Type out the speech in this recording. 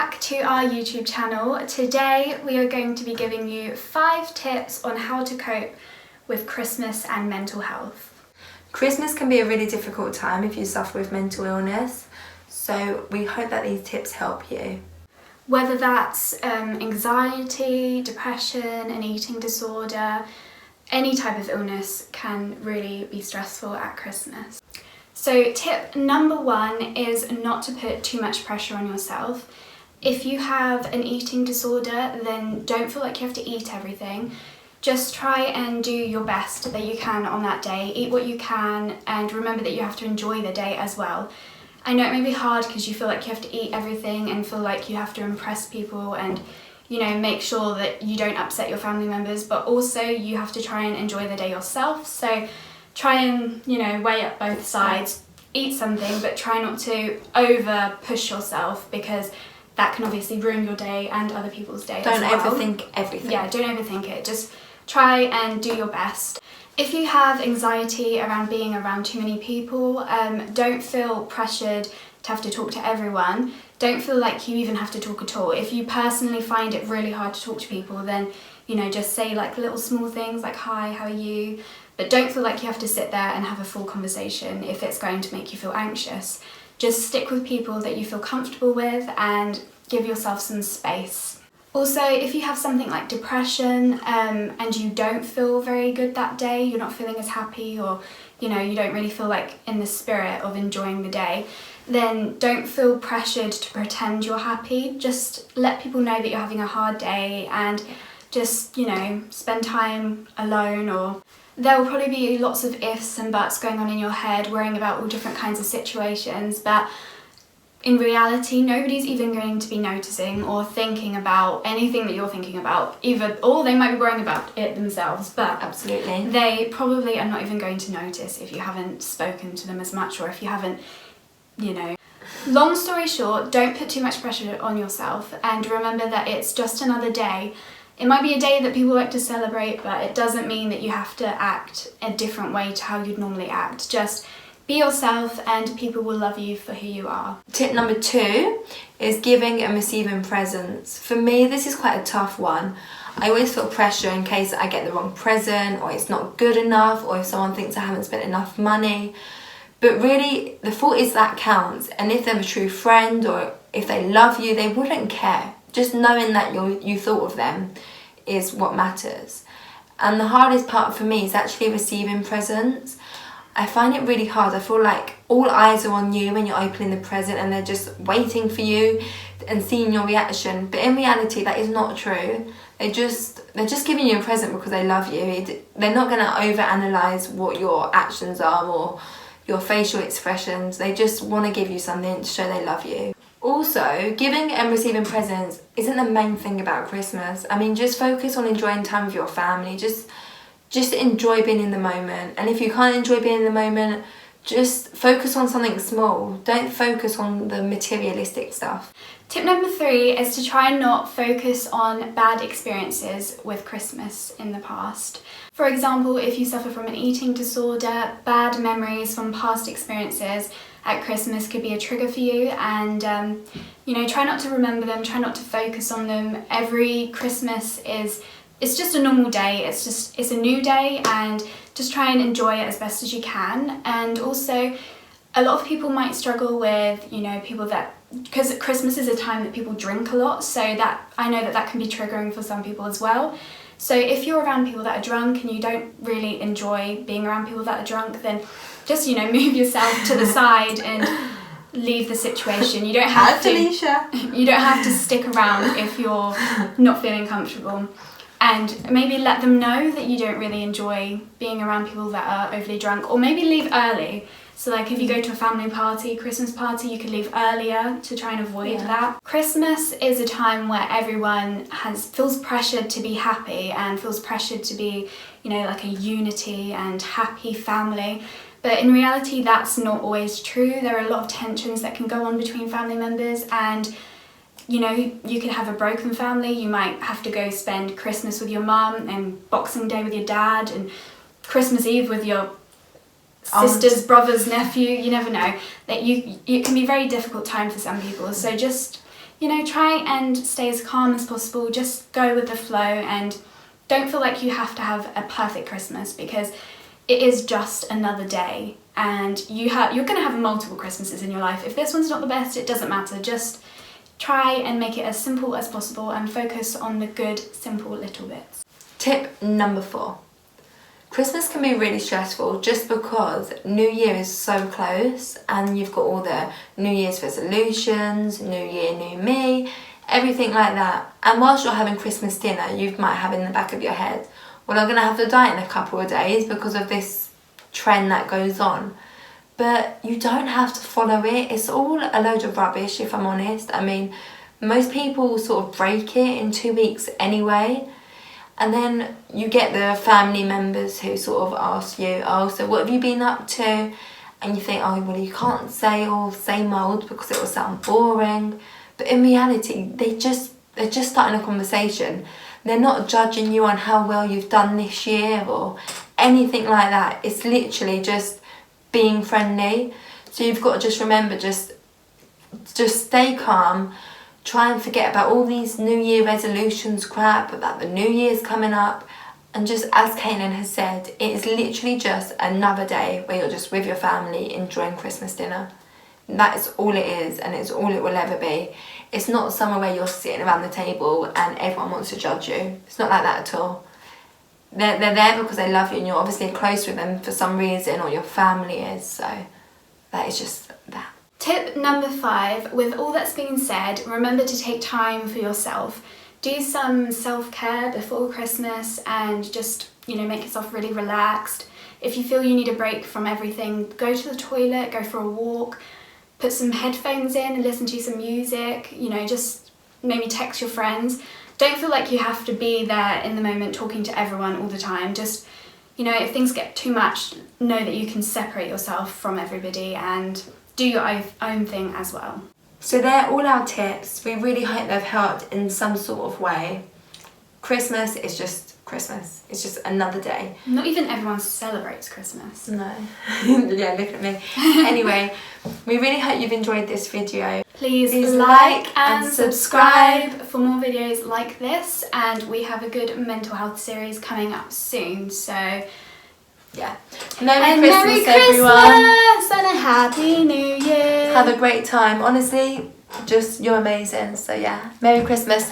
back to our YouTube channel. Today we are going to be giving you 5 tips on how to cope with Christmas and mental health. Christmas can be a really difficult time if you suffer with mental illness, so we hope that these tips help you. Whether that's anxiety, depression, an eating disorder, any type of illness can really be stressful at Christmas. So tip number 1 is not to put too much pressure on yourself. If you have an eating disorder, then don't feel like you have to eat everything. Just try and do your best that you can on that day. Eat what you can and remember that you have to enjoy the day as well. I know it may be hard because you feel like you have to eat everything and feel like you have to impress people and, you know, make sure that you don't upset your family members, but also you have to try and enjoy the day yourself. So try and, you know, weigh up both sides. Eat something, but try not to over push yourself because that can obviously ruin your day and other people's day as well. Don't overthink everything. Yeah, don't overthink it. Just try and do your best. If you have anxiety around being around too many people, don't feel pressured to have to talk to everyone. Don't feel like you even have to talk at all. If you personally find it really hard to talk to people, then, you know, just say like little small things like, hi, how are you? But don't feel like you have to sit there and have a full conversation if it's going to make you feel anxious. Just stick with people that you feel comfortable with and give yourself some space. Also, if you have something like depression and you don't feel very good that day, you're not feeling as happy, or, you know, you don't really feel like in the spirit of enjoying the day, then don't feel pressured to pretend you're happy. Just let people know that you're having a hard day and just, you know, spend time alone. Or there will probably be lots of ifs and buts going on in your head, worrying about all different kinds of situations, but in reality, nobody's even going to be noticing or thinking about anything that you're thinking about, or they might be worrying about it themselves, but absolutely, they probably are not even going to notice if you haven't spoken to them as much, or if you haven't, you know. Long story short, don't put too much pressure on yourself, and remember that it's just another day. It might be a day that people like to celebrate, but it doesn't mean that you have to act a different way to how you'd normally act. Just be yourself and people will love you for who you are. Tip number 2 is giving and receiving presents. For me, this is quite a tough one. I always feel pressure in case I get the wrong present, or it's not good enough, or if someone thinks I haven't spent enough money. But really, the thought is that counts, and if they're a true friend or if they love you, they wouldn't care. Just knowing that you thought of them is what matters. And the hardest part for me is actually receiving presents. I find it really hard. I feel like all eyes are on you when you're opening the present and they're just waiting for you and seeing your reaction. But in reality, that is not true. They're just giving you a present because they love you. They're not going to overanalyze what your actions are or your facial expressions. They just want to give you something to show they love you. Also, giving and receiving presents isn't the main thing about Christmas. I mean, just focus on enjoying time with your family. Just enjoy being in the moment. And if you can't enjoy being in the moment, just focus on something small. Don't focus on the materialistic stuff. Tip number 3 is to try and not focus on bad experiences with Christmas in the past. For example, if you suffer from an eating disorder, bad memories from past experiences at Christmas could be a trigger for you, and you know, try not to remember them, try not to focus on them. Every Christmas it's just a normal day, it's a new day, and just try and enjoy it as best as you can. And also, a lot of people might struggle with, you know, because Christmas is a time that people drink a lot, so that I know that can be triggering for some people as well. So if you're around people that are drunk and you don't really enjoy being around people that are drunk, then just, you know, move yourself to the side and leave the situation. You don't have to stick around if you're not feeling comfortable. And maybe let them know that you don't really enjoy being around people that are overly drunk, or maybe leave early. So like if you go to a family party, Christmas party, you could leave earlier to try and avoid that. Christmas is a time where everyone feels pressured to be happy and feels pressured to be, you know, like a unity and happy family. But in reality, that's not always true. There are a lot of tensions that can go on between family members, and you know, you could have a broken family. You might have to go spend Christmas with your mum and Boxing Day with your dad and Christmas Eve with your sisters, brothers, nephew. You never know. That it can be a very difficult time for some people. So just, try and stay as calm as possible. Just go with the flow and don't feel like you have to have a perfect Christmas, because it is just another day, and you're going to have multiple Christmases in your life. If this one's not the best, it doesn't matter. Just try and make it as simple as possible and focus on the good, simple little bits. Tip number 4. Christmas can be really stressful just because New Year is so close, and you've got all the New Year's resolutions, New Year, New Me, everything like that. And whilst you're having Christmas dinner, you might have in the back of your head, well, I'm going to have to diet in a couple of days because of this trend that goes on. But you don't have to follow it. It's all a load of rubbish, if I'm honest. I mean, most people sort of break it in 2 weeks anyway. And then you get the family members who sort of ask you, oh, so what have you been up to? And you think, oh, well, you can't say all same old because it will sound boring. But in reality, they're just starting a conversation. They're not judging you on how well you've done this year or anything like that. It's literally just being friendly. So you've got to just remember, just stay calm. Try and forget about all these New Year resolutions crap, about the New Year's coming up. And just as Caitlin has said, it is literally just another day where you're just with your family enjoying Christmas dinner. That is all it is, and it's all it will ever be. It's not somewhere where you're sitting around the table and everyone wants to judge you. It's not like that at all. They're there because they love you, and you're obviously close with them for some reason, or your family is. So that is just that. Tip number 5, with all that's been said, remember to take time for yourself. Do some self-care before Christmas and just, make yourself really relaxed. If you feel you need a break from everything, go to the toilet, go for a walk, put some headphones in and listen to some music, just maybe text your friends. Don't feel like you have to be there in the moment talking to everyone all the time. Just, if things get too much, know that you can separate yourself from everybody and do your own thing as well. So they're all our tips. We really hope they've helped in some sort of way. Christmas is just Christmas. It's just another day. Not even everyone celebrates Christmas. No. Yeah, look at me. Anyway, we really hope you've enjoyed this video. Please like and subscribe for more videos like this, and we have a good mental health series coming up soon, so yeah. Merry Christmas, everyone. And a Happy New Year. Have a great time. Honestly, you're amazing. So yeah, Merry Christmas.